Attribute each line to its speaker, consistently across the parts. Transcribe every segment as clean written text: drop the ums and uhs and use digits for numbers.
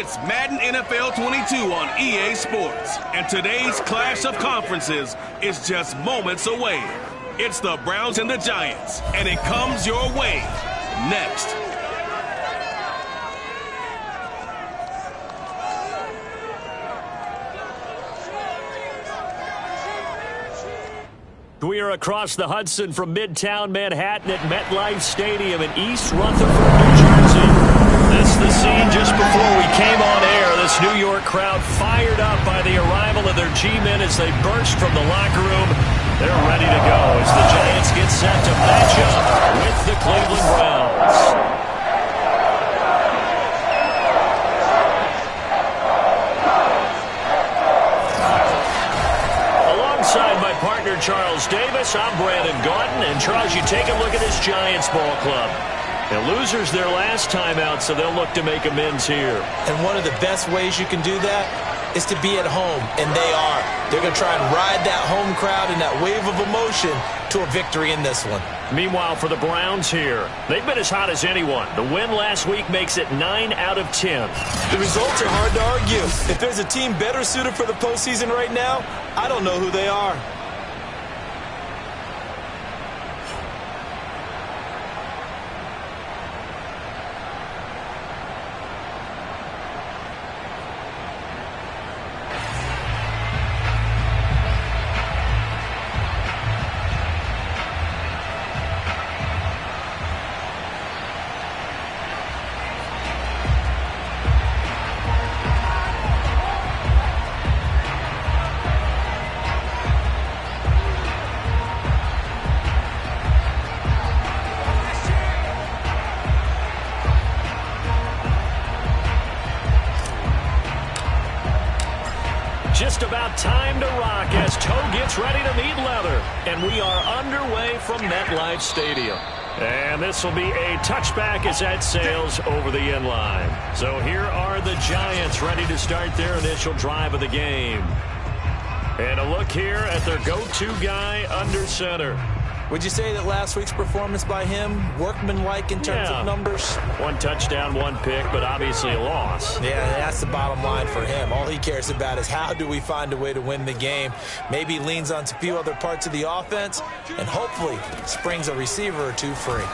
Speaker 1: It's Madden NFL 22 on EA Sports, and today's clash of conferences is just moments away. It's the Browns and the Giants, and it comes your way next.
Speaker 2: We are across the Hudson from Midtown Manhattan at MetLife Stadium in East Rutherford, New Jersey. This is the scene just before we came on air. This New York crowd fired up by the arrival of their G-men as they burst from the locker room. They're ready to go as the Giants get set to match up with the Cleveland Browns. Charles Davis, I'm Brandon Gaudin, and Charles, you take a look at this Giants ball club. They're losers their last time out, so they'll look to make amends here.
Speaker 3: And one of the best ways you can do that is to be at home, and they are. They're going to try and ride that home crowd and that wave of emotion to a victory in this one.
Speaker 2: Meanwhile, for the Browns here, they've been as hot as anyone. The win last week makes it 9 out of 10.
Speaker 3: The results are hard to argue. If there's a team better suited for the postseason right now, I don't know who they are.
Speaker 2: Just about time to rock as Toe gets ready to meet leather. And we are underway from MetLife Stadium. And this will be a touchback as that sails over the end line. So here are the Giants ready to start their initial drive of the game. And a look here at their go-to guy under center.
Speaker 3: Would you say that last week's performance by him, workmanlike in terms of numbers?
Speaker 2: 1 touchdown, 1 pick, but obviously a loss.
Speaker 3: Yeah, that's the bottom line for him. All he cares about is how do we find a way to win the game. Maybe he leans on a few other parts of the offense and hopefully springs a receiver or two free.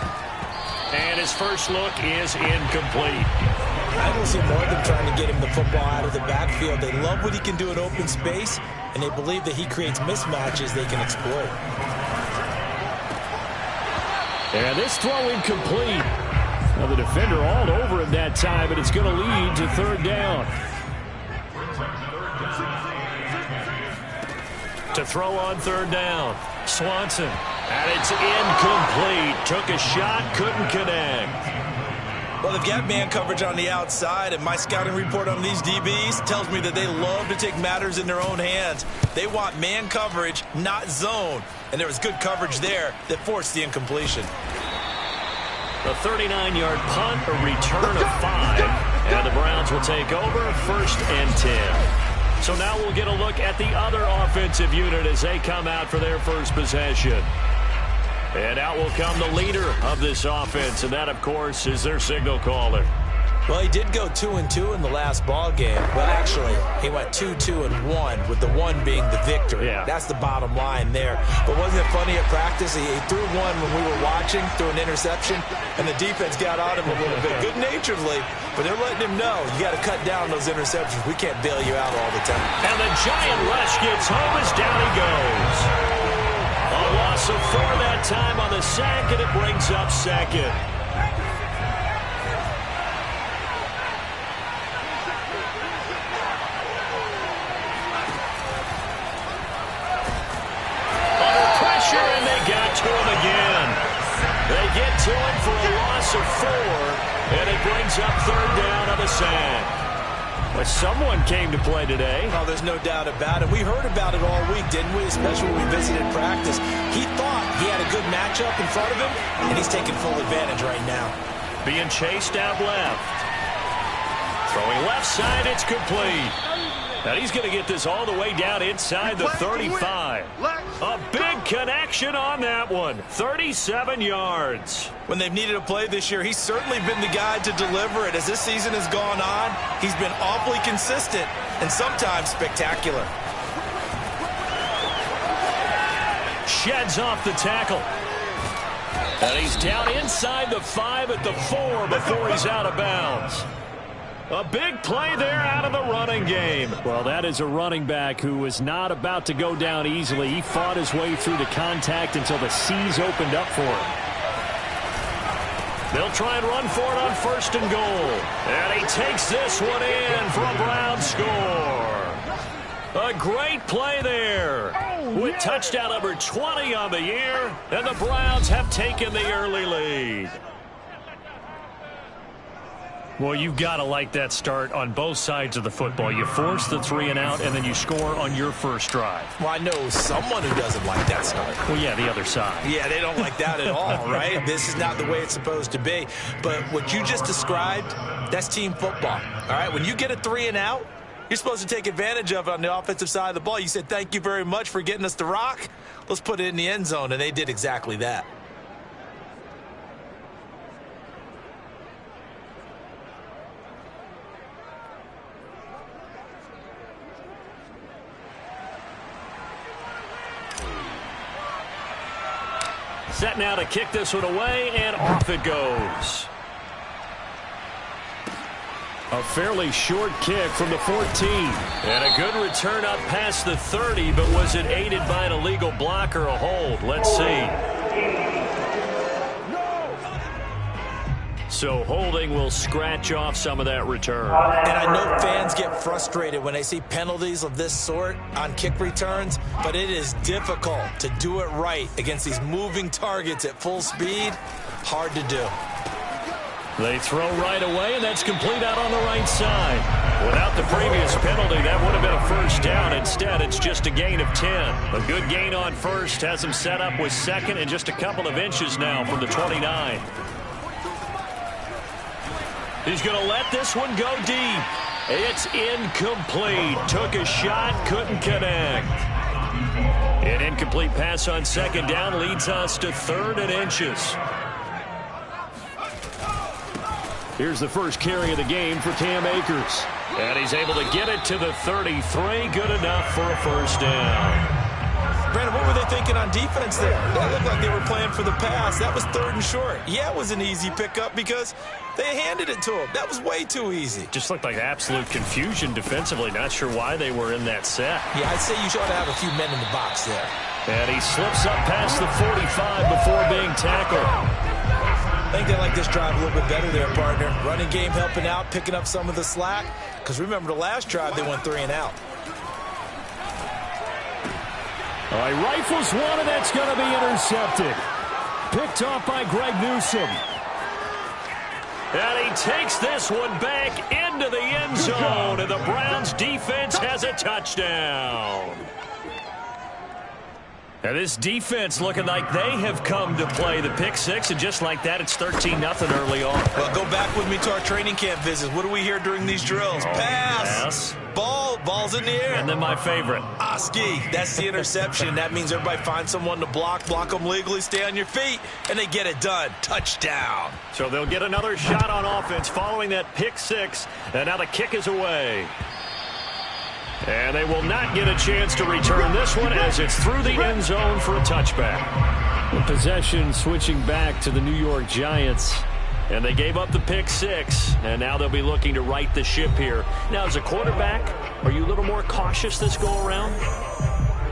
Speaker 2: And his first look is incomplete.
Speaker 3: I don't see more than trying to get him the football out of the backfield. They love what he can do in open space, and they believe that he creates mismatches they can exploit.
Speaker 2: And this throw incomplete. Now the defender all over him that time, but it's going to lead to third down. To throw on third down, Swanson. And it's incomplete. Took a shot, couldn't connect.
Speaker 3: Well, they've got man coverage on the outside, and my scouting report on these DBs tells me that they love to take matters in their own hands. They want man coverage, not zone. And there was good coverage there that forced the incompletion.
Speaker 2: A 39-yard punt, a return of 5. And the Browns will take over first and 10. So now we'll get a look at the other offensive unit as they come out for their first possession. And out will come the leader of this offense, and that, of course, is their signal caller.
Speaker 3: Well, he did go 2-2 in the last ball game. Well, actually, he went 2-2-1, with the 1 being the victory.
Speaker 2: Yeah.
Speaker 3: That's the bottom line there. But wasn't it funny at practice? He threw one when we were watching, threw an interception, and the defense got on him a little bit, good-naturedly. But they're letting him know, you got to cut down those interceptions. We can't bail you out all the time.
Speaker 2: And the Giant rush gets home as down he goes. A loss of 4 that time on the sack, and it brings up second. Under pressure, and they got to him again. They get to him for a loss of 4, and it brings up third down on the sack. But someone came to play today.
Speaker 3: Oh, there's no doubt about it. We heard about it all week, didn't we? Especially when we visited practice. He thought he had a good matchup in front of him, and he's taking full advantage right now.
Speaker 2: Being chased out left. Throwing left side, it's complete. And he's going to get this all the way down inside the 35. A big connection on that one. 37 yards.
Speaker 3: When they've needed a play this year, he's certainly been the guy to deliver it. As this season has gone on, he's been awfully consistent and sometimes spectacular.
Speaker 2: Sheds off the tackle. And he's down inside the 5 at the 4 before he's out of bounds. A big play there out of the running game. Well, that is a running back who was not about to go down easily. He fought his way through the contact until the C's opened up for him. They'll try and run for it on 1st and goal. And he takes this one in for a Brown score. A great play there. With touchdown number 20 on the year. And the Browns have taken the early lead. Well, you've got to like that start on both sides of the football. You force the 3 and out, and then you score on your first drive.
Speaker 3: Well, I know someone who doesn't like that start.
Speaker 2: Well, yeah, the other side.
Speaker 3: Yeah, they don't like that at all, right? This is not the way it's supposed to be. But what you just described, that's team football, all right? When you get a 3 and out, you're supposed to take advantage of it on the offensive side of the ball. You said, thank you very much for getting us the rock. Let's put it in the end zone, and they did exactly that.
Speaker 2: Set now to kick this one away, and off it goes. A fairly short kick from the 14. And a good return up past the 30, but was it aided by an illegal block or a hold? Let's see. So holding will scratch off some of that return.
Speaker 3: And I know fans get frustrated when they see penalties of this sort on kick returns, but it is difficult to do it right against these moving targets at full speed. Hard to do.
Speaker 2: They throw right away, and that's complete out on the right side. Without the previous penalty, that would have been a first down. Instead, it's just a gain of 10. A good gain on first has him set up with second and just a couple of inches now from the 29. He's going to let this one go deep. It's incomplete. Took a shot, couldn't connect. An incomplete pass on second down leads us to 3rd and inches. Here's the first carry of the game for Cam Akers. And he's able to get it to the 33. Good enough for a first down.
Speaker 3: Brandon, what were they thinking on defense there? That looked like they were playing for the pass. That was 3rd and short. Yeah, it was an easy pickup because they handed it to him. That was way too easy.
Speaker 2: Just looked like absolute confusion defensively. Not sure why they were in that set.
Speaker 3: Yeah, I'd say you ought to have a few men in the box there.
Speaker 2: And he slips up past the 45 before being tackled.
Speaker 3: I think they like this drive a little bit better there, partner. Running game helping out, picking up some of the slack. Because remember the last drive, they went 3 and out.
Speaker 2: All right, rifles one, and that's going to be intercepted. Picked off by Greg Newsome. And he takes this one back into the end zone, and the Browns defense has a touchdown. Now this defense looking like they have come to play the pick six, and just like that, it's 13-0 early on.
Speaker 3: Well, go back with me to our training camp visits. What do we hear during these drills? Pass. Ball's in the air.
Speaker 2: And then my favorite.
Speaker 3: Ski. That's the interception. That means everybody finds someone to block them legally, stay on your feet, and they get it done. Touchdown.
Speaker 2: So they'll get another shot on offense following that pick six, and now the kick is away. And they will not get a chance to return this one as it's through the end zone for a touchback. The possession switching back to the New York Giants. And they gave up the pick six, and now they'll be looking to right the ship here. Now, as a quarterback, are you a little more cautious this go-around?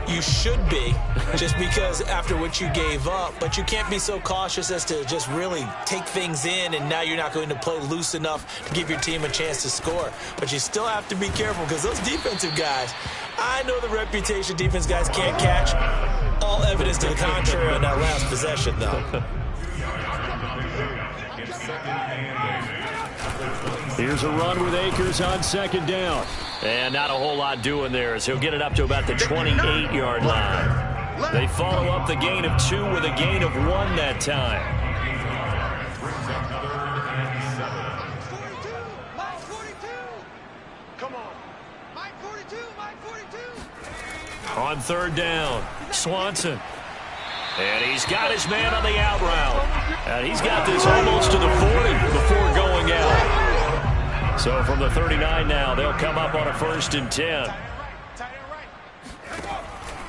Speaker 3: You should be, just because after what you gave up. But you can't be so cautious as to just really take things in, and now you're not going to play loose enough to give your team a chance to score. But you still have to be careful, because those defensive guys, I know the reputation defense guys can't catch. All evidence to the contrary on that last possession, though.
Speaker 2: Here's a run with Akers on second down. And not a whole lot doing there as he'll get it up to about the 28-yard line. They follow up the gain of 2 with a gain of 1 that time.
Speaker 4: Come on. Mike 42.
Speaker 2: On third down, Swanson. And he's got his man on the out route. And he's got this almost to the 40 before going out. So from the 39 now, they'll come up on a 1st and 10.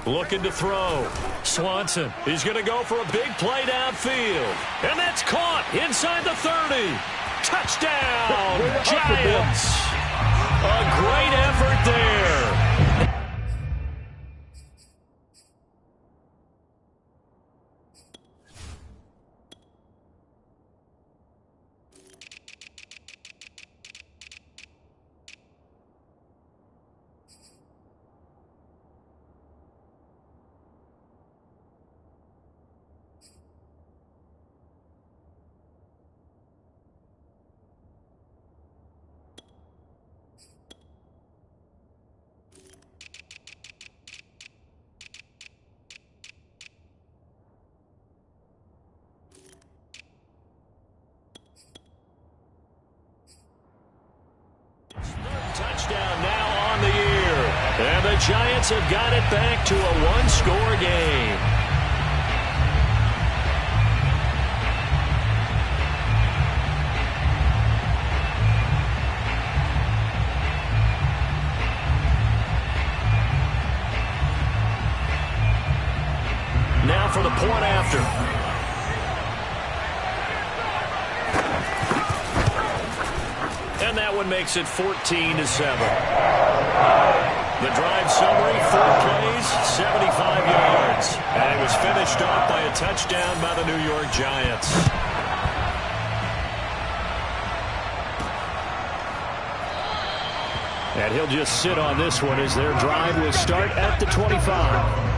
Speaker 2: Looking to throw. Swanson. He's going to go for a big play downfield. And that's caught inside the 30. Touchdown, Giants. A great effort there. Touchdown now on the year. And the Giants have got it back to a one-score game. Now for the point after. And that one makes it 14-7. The drive summary, 4 plays, 75 yards. And it was finished off by a touchdown by the New York Giants. And he'll just sit on this one as their drive will start at the 25.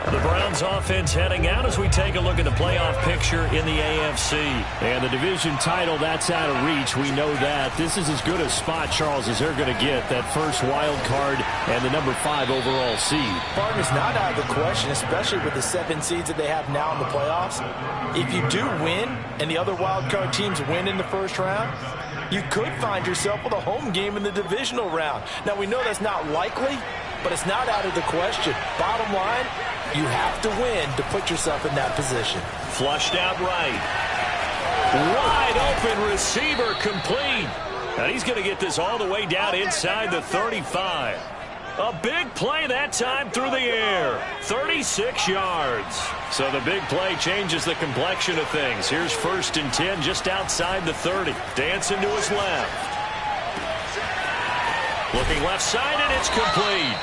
Speaker 2: The Browns offense heading out as we take a look at the playoff picture in the AFC. And the division title, that's out of reach. We know that. This is as good a spot, Charles, as they're going to get. That first wild card and the number 5 overall seed.
Speaker 3: Partner's not out of the question, especially with the 7 seeds that they have now in the playoffs. If you do win and the other wild card teams win in the first round, you could find yourself with a home game in the divisional round. Now, we know that's not likely, but it's not out of the question. Bottom line, you have to win to put yourself in that position.
Speaker 2: Flushed out right. Wide open receiver complete. And he's going to get this all the way down inside the 35. A big play that time through the air. 36 yards. So the big play changes the complexion of things. Here's 1st and 10 just outside the 30. Dancing to his left. Looking left side, and it's complete.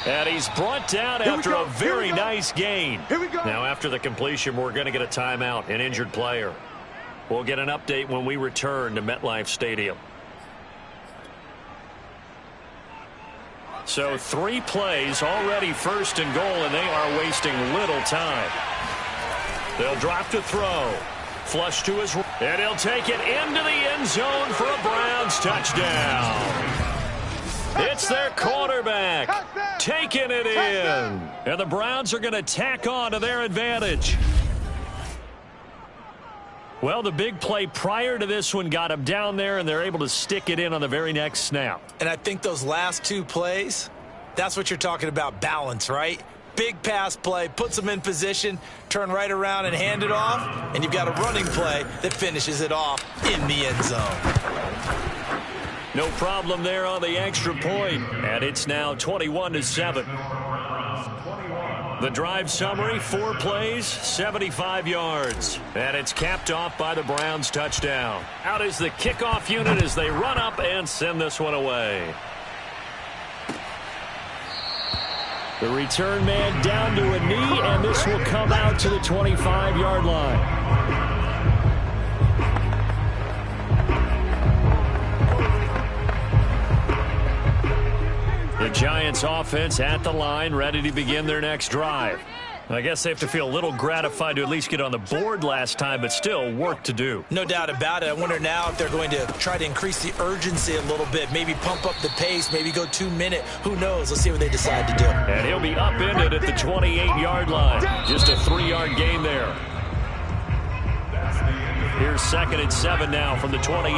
Speaker 2: And he's brought down after a very nice gain. Now, after the completion, we're going to get a timeout, an injured player. We'll get an update when we return to MetLife Stadium. So 3 plays, already 1st and goal, and they are wasting little time. They'll drop to throw. Flush to his right. And he'll take it into the end zone for a Browns touchdown. It's their quarterback taking it in. And the Browns are going to tack on to their advantage. Well, the big play prior to this one got him down there, and they're able to stick it in on the very next snap.
Speaker 3: And I think those last 2 plays, that's what you're talking about, balance, right? Big pass play, puts them in position, turn right around and hand it off, and you've got a running play that finishes it off in the end zone.
Speaker 2: No problem there on the extra point, and it's now 21-7. The drive summary, 4 plays, 75 yards. And it's capped off by the Browns touchdown. Out is the kickoff unit as they run up and send this one away. The return man down to a knee, and this will come out to the 25-yard line. The Giants offense at the line, ready to begin their next drive. I guess they have to feel a little gratified to at least get on the board last time, but still work to do.
Speaker 3: No doubt about it. I wonder now if they're going to try to increase the urgency a little bit, maybe pump up the pace, maybe go 2-minute. Who knows? Let's see what they decide to do.
Speaker 2: And he'll be upended at the 28-yard line. Just a 3-yard gain there. Here's 2nd and 7 now from the 28.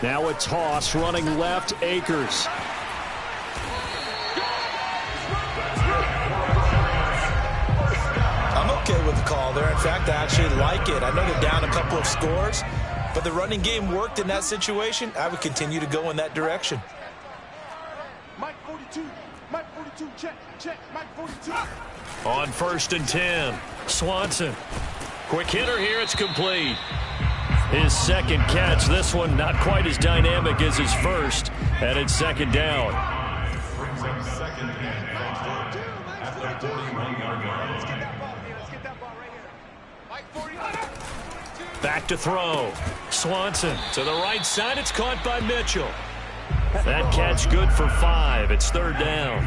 Speaker 2: Now a toss running left, Akers.
Speaker 3: I'm okay with the call there. In fact, I actually like it. I know they're down a couple of scores, but the running game worked in that situation. I would continue to go in that direction.
Speaker 4: Mike 42, Mike 42, check, Mike 42.
Speaker 2: On 1st and 10, Swanson. Quick hitter here, it's complete. His 2nd catch, this one not quite as dynamic as his first, and it's 2nd down. Back to throw. Swanson to the right side, it's caught by Mitchell. That catch good for 5, it's 3rd down.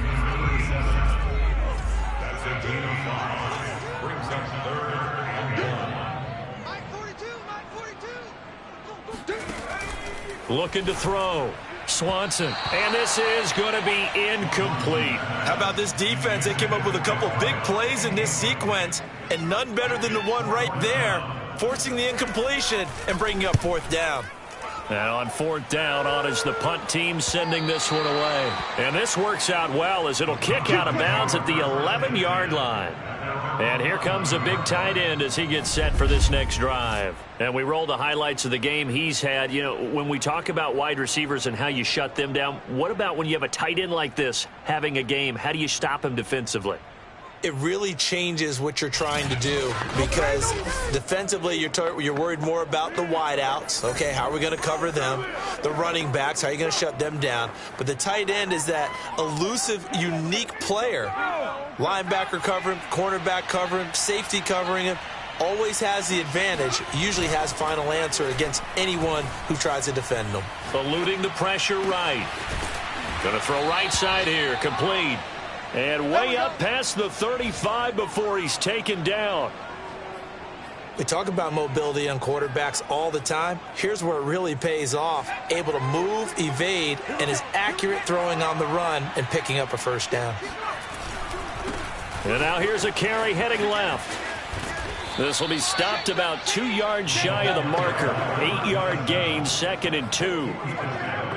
Speaker 2: Looking to throw. Swanson. And this is going to be incomplete.
Speaker 3: How about this defense? They came up with a couple big plays in this sequence, and none better than the one right there, forcing the incompletion and bringing up 4th down.
Speaker 2: And on 4th down, on is the punt team sending this one away. And this works out well as it'll kick out of bounds at the 11-yard line. And here comes a big tight end as he gets set for this next drive. And we roll the highlights of the game he's had. You know, when we talk about wide receivers and how you shut them down, what about when you have a tight end like this having a game? How do you stop him defensively?
Speaker 3: It really changes what you're trying to do, because defensively you're worried more about the wideouts. Okay, how are we going to cover them? The running backs, how are you going to shut them down? But the tight end is that elusive, unique player. Linebacker cover him, cornerback cover him, safety covering him. Always has the advantage, usually has final answer against anyone who tries to defend them.
Speaker 2: Eluding the pressure right. Going to throw right side here, complete. And way up past the 35 before he's taken down.
Speaker 3: We talk about mobility on quarterbacks all the time. Here's where it really pays off. Able to move, evade, and is accurate throwing on the run and picking up a 1st down.
Speaker 2: And now here's a carry heading left. This will be stopped about 2 yards shy of the marker. 8-yard gain, 2nd and 2.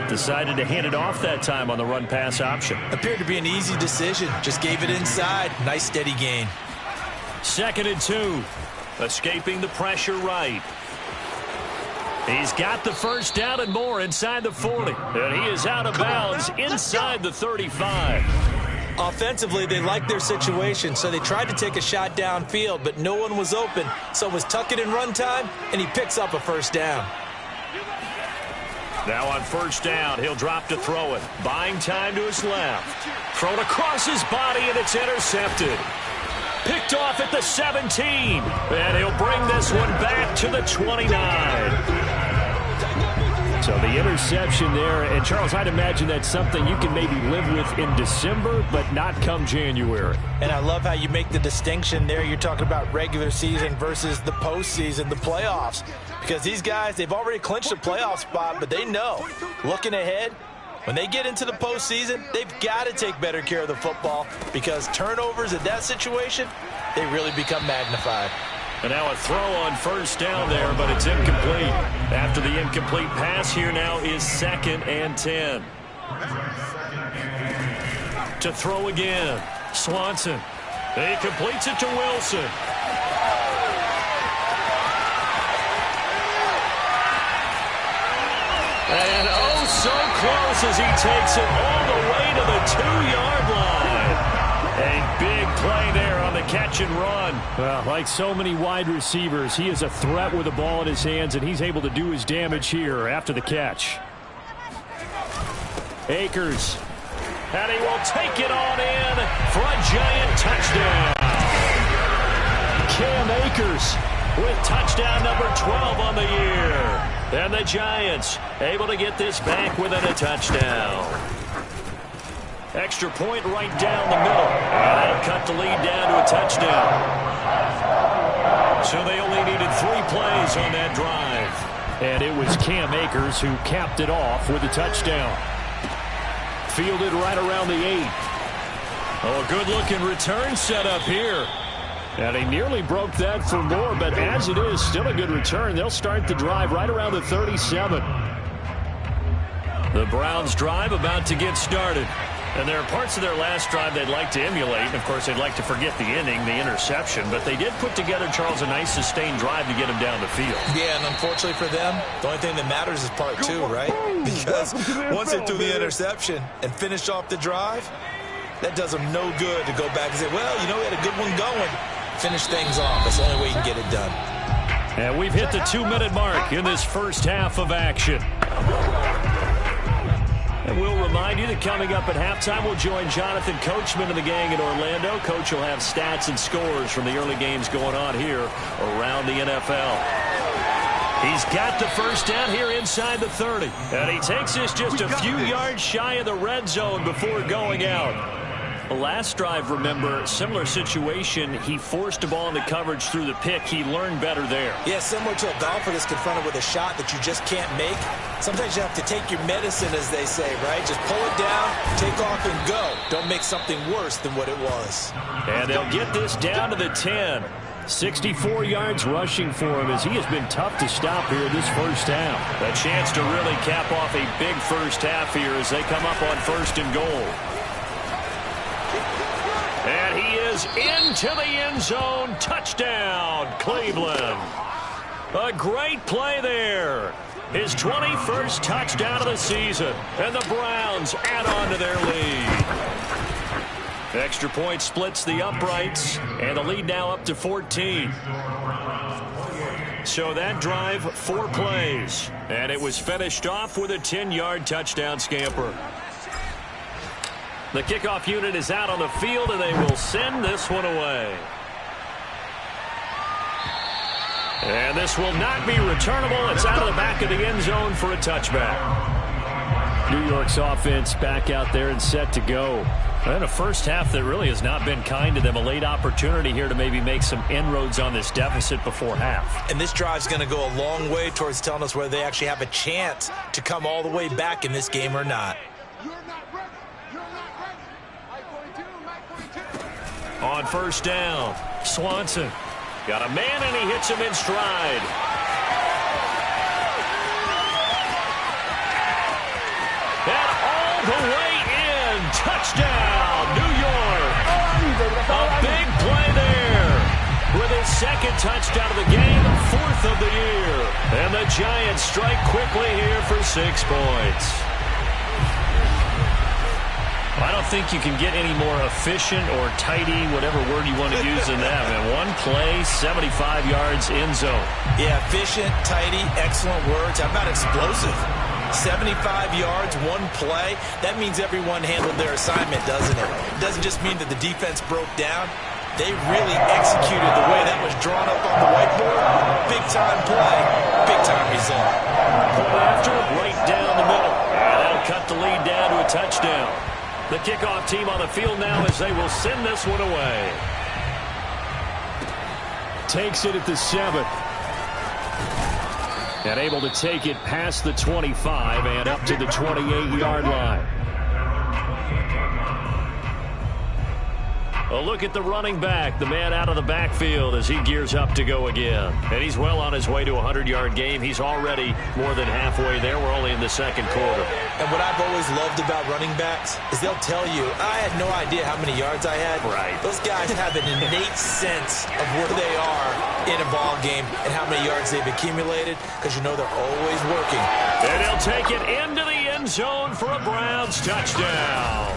Speaker 2: Decided to hand it off that time on the run-pass option.
Speaker 3: Appeared to be an easy decision. Just gave it inside. Nice steady gain.
Speaker 2: 2nd and 2. Escaping the pressure right. He's got the 1st down and more inside the 40. And he is out of bounds inside the 35.
Speaker 3: Offensively, they liked their situation, so they tried to take a shot downfield, but no one was open. So it was tuck it in run time, and he picks up a 1st down.
Speaker 2: Now on 1st down, he'll drop to throw it. Buying time to his left. Thrown across his body, and it's intercepted. Picked off at the 17. And he'll bring this one back to the 29. So the interception there, and Charles, I'd imagine that's something you can maybe live with in December, but not come January.
Speaker 3: And I love how you make the distinction there. You're talking about regular season versus the postseason, the playoffs. Because these guys, they've already clinched a playoff spot, but they know, looking ahead, when they get into the postseason, they've got to take better care of the football, because turnovers in that situation, they really become magnified.
Speaker 2: And now a throw on 1st down there, but it's incomplete. After the incomplete pass, here now is 2nd and 10. To throw again, Swanson. He completes it to Wilson. And oh, so close as he takes it all the way to the 2-yard line. A big play there on the catch and run.
Speaker 5: Well, like so many wide receivers, he is a threat with the ball in his hands, and he's able to do his damage here after the catch. Akers.
Speaker 2: And he will take it on in for a giant touchdown. Cam Akers with touchdown number 12 on the year. And the Giants able to get this back within a touchdown. Extra point right down the middle. And that'll cut the lead down to a touchdown. So they only needed 3 plays on that drive.
Speaker 5: And it was Cam Akers who capped it off with a touchdown. Fielded right around the 8.
Speaker 2: Oh, a good-looking return set up here.
Speaker 5: And he nearly broke that for more, but as it is, still a good return. They'll start the drive right around the 37.
Speaker 2: The Browns drive about to get started. And there are parts of their last drive they'd like to emulate. And, of course, they'd like to forget the inning, the interception. But they did put together, Charles, a nice sustained drive to get them down the field.
Speaker 3: Yeah, and unfortunately for them, the only thing that matters is part two, right? Because once they threw the interception and finished off the drive, that does them no good to go back and say, well, you know, we had a good one going. Finish things off. That's the only way you can get it done.
Speaker 2: And we've hit the 2-minute mark in this first half of action. And we'll remind you that coming up at halftime, we'll join Jonathan Coachman and the gang in Orlando. Coach will have stats and scores from the early games going on here around the NFL. He's got the first down here inside the 30. And he takes this just a few yards shy of the red zone before going out. The last drive, remember, similar situation. He forced a ball into coverage through the pick. He learned better there.
Speaker 3: Yeah, similar to a golfer that's confronted with a shot that you just can't make. Sometimes you have to take your medicine, as they say, right? Just pull it down, take off, and go. Don't make something worse than what it was.
Speaker 2: And they'll get this down to the 10.
Speaker 5: 64 yards rushing for him as he has been tough to stop here this first half.
Speaker 2: A chance to really cap off a big first half here as they come up on 1st and goal. And he is into the end zone. Touchdown, Cleveland. A great play there. His 21st touchdown of the season. And the Browns add on to their lead. Extra point splits the uprights. And the lead now up to 14. So that drive, 4 plays. And it was finished off with a 10-yard touchdown scamper. The kickoff unit is out on the field, and they will send this one away. And this will not be returnable. It's out of the back of the end zone for a touchback.
Speaker 5: New York's offense back out there and set to go.
Speaker 2: And a first half that really has not been kind to them. A late opportunity here to maybe make some inroads on this deficit before half.
Speaker 3: And this drive's going to go a long way towards telling us whether they actually have a chance to come all the way back in this game or not.
Speaker 2: On 1st down, Swanson got a man, and he hits him in stride. And all the way in. Touchdown, New York. A big play there. With his 2nd touchdown of the game, 4th of the year. And the Giants strike quickly here for 6 points. I don't think you can get any more efficient or tidy, whatever word you want to use in that. Man, 1 play, 75 yards in zone.
Speaker 3: Yeah, efficient, tidy, excellent words. How about explosive? 75 yards, 1 play. That means everyone handled their assignment, doesn't it? It doesn't just mean that the defense broke down. They really executed the way that was drawn up on the whiteboard. Big-time play, big-time result.
Speaker 2: After right down the middle. And that'll cut the lead down to a touchdown. The kickoff team on the field now as they will send this one away.
Speaker 5: Takes it at the 7. And able to take it past the 25 and up to the 28-yard line.
Speaker 2: A look at the running back, the man out of the backfield as he gears up to go again. And he's well on his way to a 100-yard game. He's already more than halfway there. We're only in the 2nd quarter.
Speaker 3: And what I've always loved about running backs is they'll tell you, I had no idea how many yards I had.
Speaker 2: Right.
Speaker 3: Those guys have an innate sense of where they are in a ball game and how many yards they've accumulated because you know they're always working.
Speaker 2: And he'll take it into the end zone for a Browns touchdown.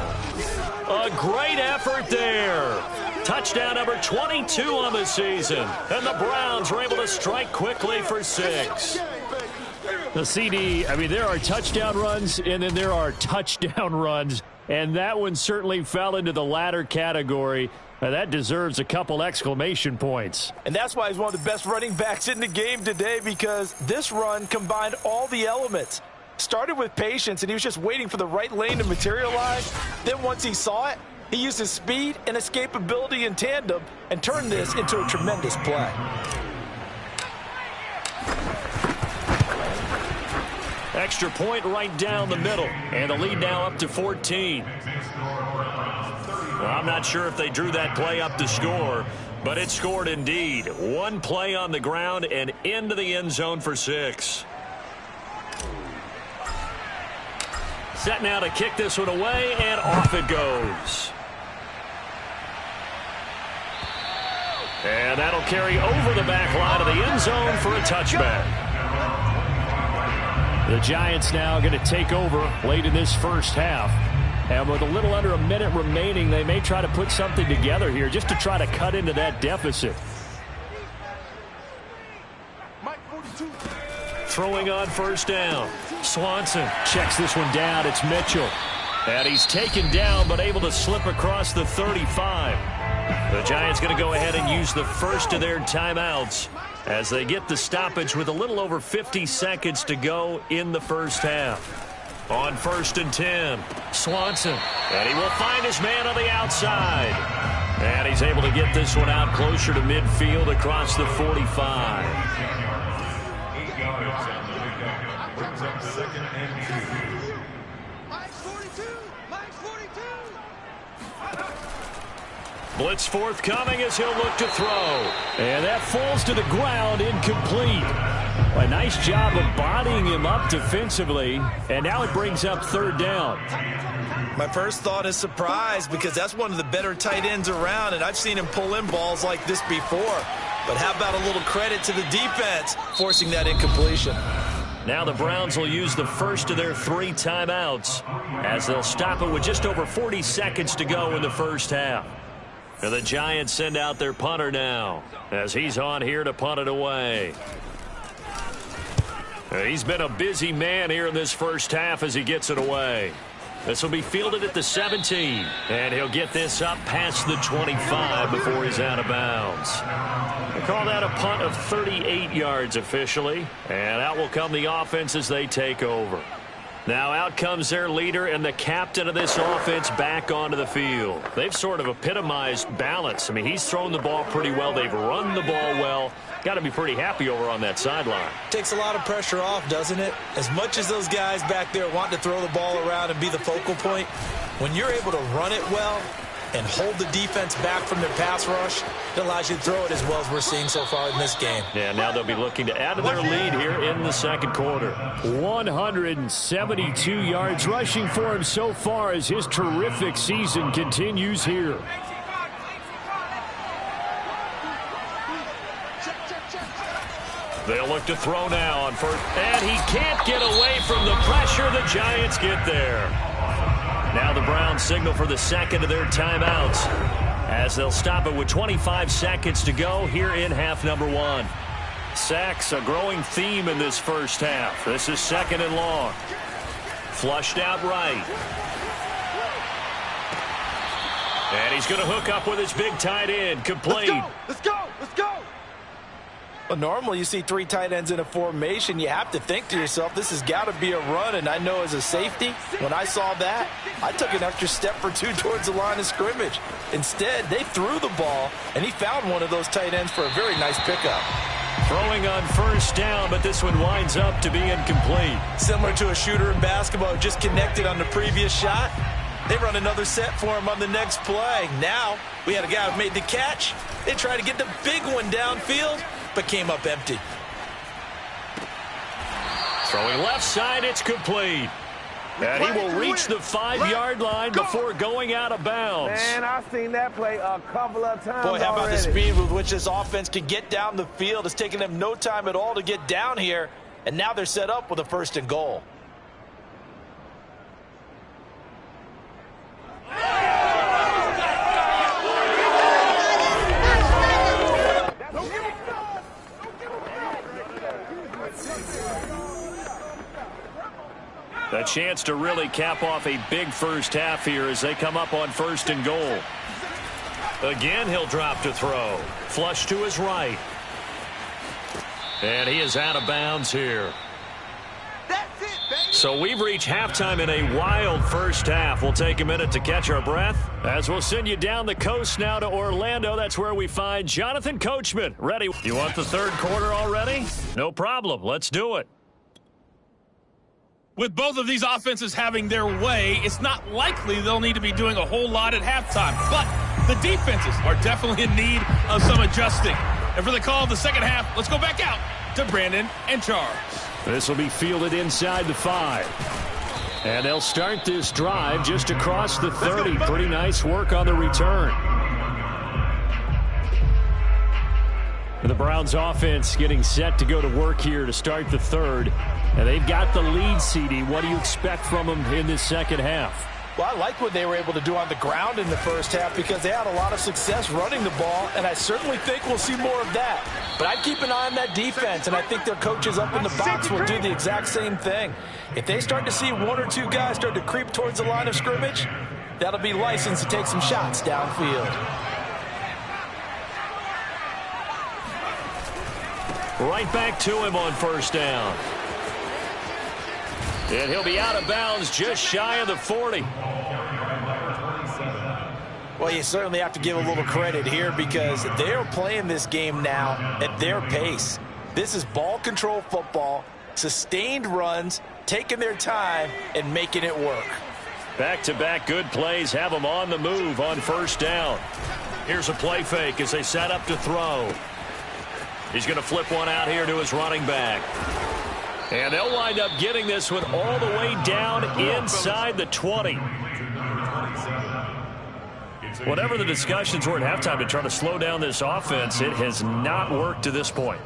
Speaker 2: A great effort there. Touchdown number 22 on the season. And the Browns are able to strike quickly for 6.
Speaker 5: The CD, I mean, there are touchdown runs, and then there are touchdown runs. And that one certainly fell into the latter category. That deserves a couple exclamation points.
Speaker 3: And that's why he's one of the best running backs in the game today, because this run combined all the elements. Started with patience, and he was just waiting for the right lane to materialize. Then once he saw it, he used his speed and escapability in tandem and turned this into a tremendous play.
Speaker 2: Extra point right down the middle, and the lead now up to 14. Well, I'm not sure if they drew that play up to score, But it scored indeed. One play on the ground and into the end zone for 6. Set now to kick this one away, and off it goes. And that'll carry over the back line of the end zone for a touchback.
Speaker 5: The Giants now going to take over late in this first half. And with a little under a minute remaining, they may try to put something together here just to try to cut into that deficit.
Speaker 2: Throwing on first down. Swanson checks this one down. It's Mitchell. And he's taken down but able to slip across the 35. The Giants going to go ahead and use the first of their timeouts as they get the stoppage with a little over 50 seconds to go in the first half. On 1st and 10, Swanson. And he will find his man on the outside. And he's able to get this one out closer to midfield across the 45.
Speaker 4: 8 yards on the pickup. Brings up 2nd and 2.
Speaker 6: Mike 42! Mike 42!
Speaker 2: Blitz forthcoming as he'll look to throw.
Speaker 5: And that falls to the ground, incomplete. A nice job of bodying him up defensively. And now it brings up 3rd down.
Speaker 3: My first thought is surprise because that's one of the better tight ends around, and I've seen him pull in balls like this before. But how about a little credit to the defense forcing that incompletion?
Speaker 2: Now the Browns will use the first of their 3 timeouts as they'll stop it with just over 40 seconds to go in the first half. And the Giants send out their punter now as he's on here to punt it away. He's been a busy man here in this first half as he gets it away. This will be fielded at the 17, and he'll get this up past the 25 before he's out of bounds. They call that a punt of 38 yards officially, and out will come the offense as they take over. Now out comes their leader and the captain of this offense back onto the field. They've sort of epitomized balance. I mean, he's thrown the ball pretty well. They've run the ball well. Got to be pretty happy over on that sideline.
Speaker 3: Takes a lot of pressure off, doesn't it? As much as those guys back there want to throw the ball around and be the focal point, when you're able to run it well and hold the defense back from their pass rush, it allows you to throw it as well as we're seeing so far in this game.
Speaker 2: Yeah, now they'll be looking to add to their lead here in the second quarter.
Speaker 5: 172 yards rushing for him so far as his terrific season continues here.
Speaker 2: They'll look to throw now on first. And he can't get away from the pressure. The Giants get there. Now the Browns signal for the second of their timeouts as they'll stop it with 25 seconds to go here in half number 1. Sacks, a growing theme in this first half. This is 2nd and long. Flushed out right. And he's going to hook up with his big tight end. Complete.
Speaker 6: Let's go! Let's go!
Speaker 3: Well, normally you see 3 tight ends in a formation. You have to think to yourself, this has got to be a run. And I know as a safety, when I saw that, I took an extra step or 2 towards the line of scrimmage. Instead, they threw the ball, and he found one of those tight ends for a very nice pickup.
Speaker 2: Throwing on first down, but this one winds up to be incomplete.
Speaker 3: Similar to a shooter in basketball who just connected on the previous shot. They run another set for him on the next play. Now, we had a guy who made the catch. They tried to get the big one downfield, but came up empty.
Speaker 2: Throwing left side, it's complete. And he will reach the 5-yard line before going out of bounds.
Speaker 6: Man, I've seen that play a couple of times.
Speaker 3: Boy, how about
Speaker 6: already.
Speaker 3: the speed with which this offense can get down the field? It's taken them no time at all to get down here, and now they're set up with a 1st and goal.
Speaker 2: A chance to really cap off a big first half here as they come up on 1st and goal. Again, he'll drop to throw. Flush to his right. And he is out of bounds here.
Speaker 6: That's it, baby.
Speaker 2: So we've reached halftime in a wild first half. We'll take a minute to catch our breath as we'll send you down the coast now to Orlando. That's where we find Jonathan Coachman. Ready? You want the 3rd quarter already? No problem. Let's do it.
Speaker 7: With both of these offenses having their way, it's not likely they'll need to be doing a whole lot at halftime. But The defenses are definitely in need of some adjusting. And for the call of the second half, let's go back out to Brandon and Charles.
Speaker 5: This will be fielded inside the 5. And they'll start this drive just across the 30. Pretty nice work on the return. The Browns offense getting set to go to work here to start the third. And they've got the lead, CD. What do you expect from them in this second half?
Speaker 3: Well, I like what they were able to do on the ground in the first half because they had a lot of success running the ball, and I certainly think we'll see more of that. But I'd keep an eye on that defense, and I think their coaches up in the box will do the exact same thing. If they start to see one or two guys start to creep towards the line of scrimmage, that'll be license to take some shots downfield.
Speaker 5: Right back to him on first down. And he'll be out of bounds just shy of the 40.
Speaker 3: Well, you certainly have to give a little credit here because they're playing this game now at their pace. This is ball control football, sustained runs, taking their time, and making it work.
Speaker 5: Back-to-back good plays have them on the move on first down. Here's a play fake as they set up to throw. He's going to flip one out here to his running back. And they'll wind up getting this one all the way down inside the 20. Whatever the discussions were at halftime to try to slow down this offense, it has not worked to this point.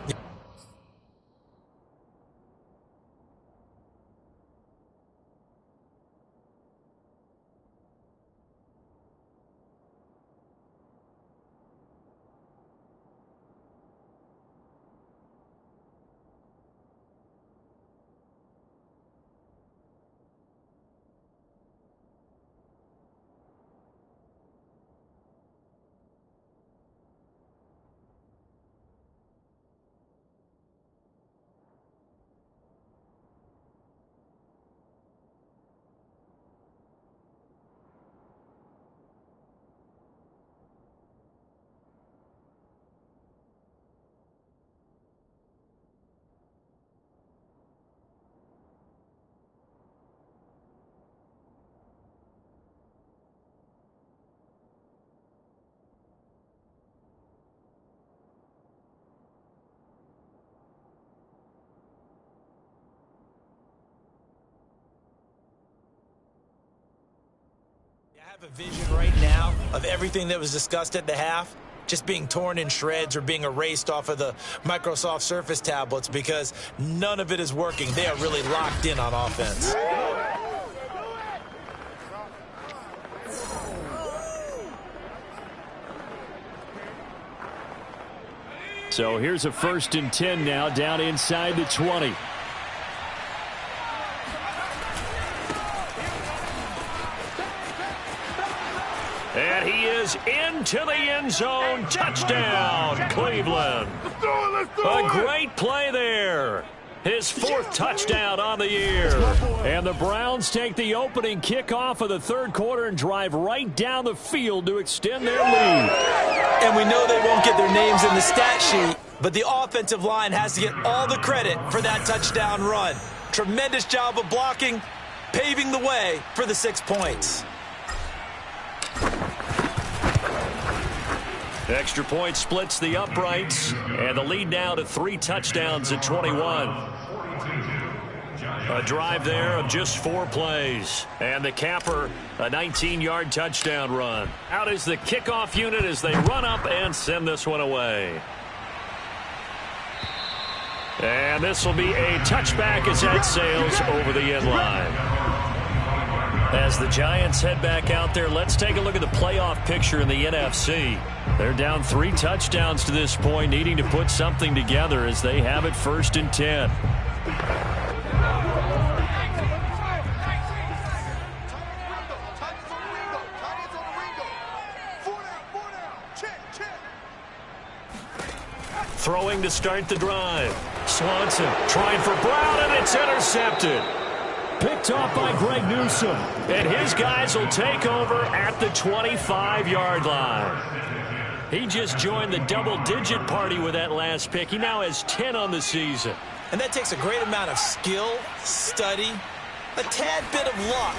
Speaker 3: I have a vision right now of everything that was discussed at the half just being torn in shreds or being erased off of the Microsoft Surface tablets because none of it is working. They are really locked in on offense.
Speaker 5: So here's a 1st and 10 now down inside the 20. And he is into the end zone. Touchdown, Cleveland. A great play there. His 4th touchdown on the year. And the Browns take the opening kickoff of the third quarter and drive right down the field to extend their lead.
Speaker 3: And we know they won't get their names in the stat sheet, but the offensive line has to get all the credit for that touchdown run. Tremendous job of blocking, paving the way for the 6 points.
Speaker 5: Extra point splits the uprights, and the lead now to 3 touchdowns at 21. A drive there of just 4 plays. And the capper, a 19-yard touchdown run. Out is the kickoff unit as they run up and send this one away. And this will be a touchback as that sails over the end line. As the Giants head back out there, let's take a look at the playoff picture in the NFC. They're down 3 touchdowns to this point, needing to put something together as they have it 1st and 10. Throwing to start the drive. Swanson trying for Brown, and it's intercepted. Picked off by Greg Newsome. And his guys will take over at the 25-yard line. He just joined the double-digit party with that last pick. He now has 10 on the season.
Speaker 3: And that takes a great amount of skill, study, a tad bit of luck.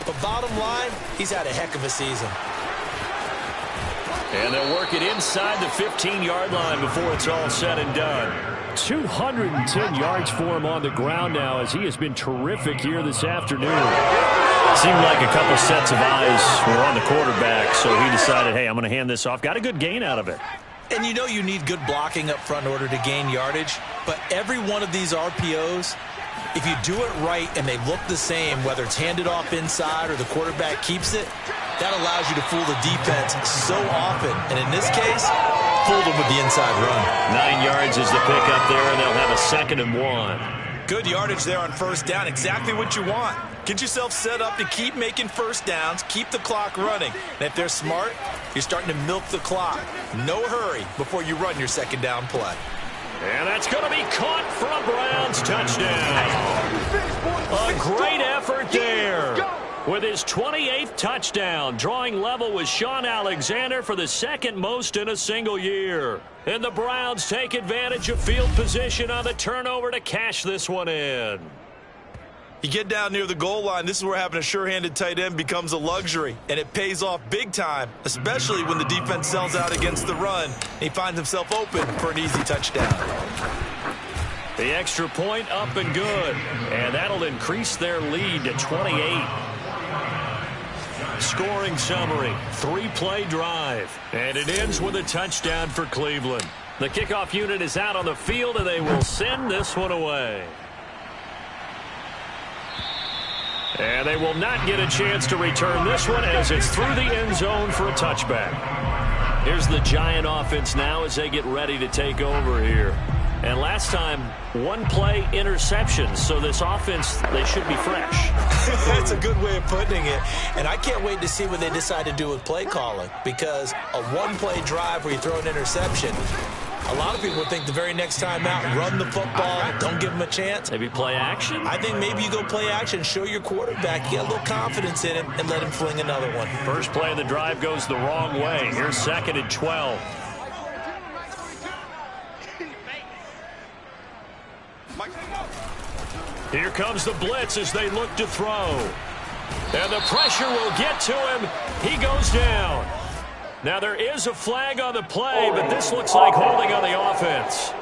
Speaker 3: But bottom line, he's had a heck of a season.
Speaker 2: And they'll work it inside the 15-yard line before it's all said and done.
Speaker 5: 210 yards for him on the ground now, as he has been terrific here this afternoon.
Speaker 2: Seemed like a couple sets of eyes were on the quarterback, so he decided, hey, I'm going to hand this off. Got a good gain out of it.
Speaker 3: And you know you need good blocking up front in order to gain yardage, but every one of these RPOs, if you do it right and they look the same, whether it's handed off inside or the quarterback keeps it, that allows you to fool the defense so often. And in this case, fooled them with the inside run.
Speaker 2: 9 yards is the pick up there, and they'll have a 2nd and 1.
Speaker 3: Good yardage there on first down. Exactly what you want. Get yourself set up to keep making first downs, keep the clock running. And if they're smart, you're starting to milk the clock. No hurry before you run your 2nd down play.
Speaker 2: And that's going to be caught for a Browns touchdown. A great effort there. With his 28th touchdown, drawing level with Sean Alexander for the 2nd most in a single year. And the Browns take advantage of field position on the turnover to cash this one in.
Speaker 3: You get down near the goal line, this is where having a sure-handed tight end becomes a luxury, and it pays off big time, especially when the defense sells out against the run. He finds himself open for an easy touchdown.
Speaker 2: The extra point up and good, and that'll increase their lead to 28. Scoring summary, 3-play drive, and it ends with a touchdown for Cleveland. The kickoff unit is out on the field, and they will send this one away. And they will not get a chance to return this one as it's through the end zone for a touchback. Here's the Giant offense now as they get ready to take over here. And last time, 1-play interceptions, so this offense, they should be fresh.
Speaker 3: That's a good way of putting it. And I can't wait to see what they decide to do with play calling, because a 1-play drive where you throw an interception, a lot of people think the very next time out, run the football, don't give them a chance.
Speaker 2: Maybe play action?
Speaker 3: I think maybe you go play action, show your quarterback, get a little confidence in him, and let him fling another one.
Speaker 2: First play of the drive goes the wrong way. Here's 2nd and 12. Here comes the blitz as they look to throw. And the pressure will get to him. He goes down. Now there is a flag on the play, but this looks like holding on the offense.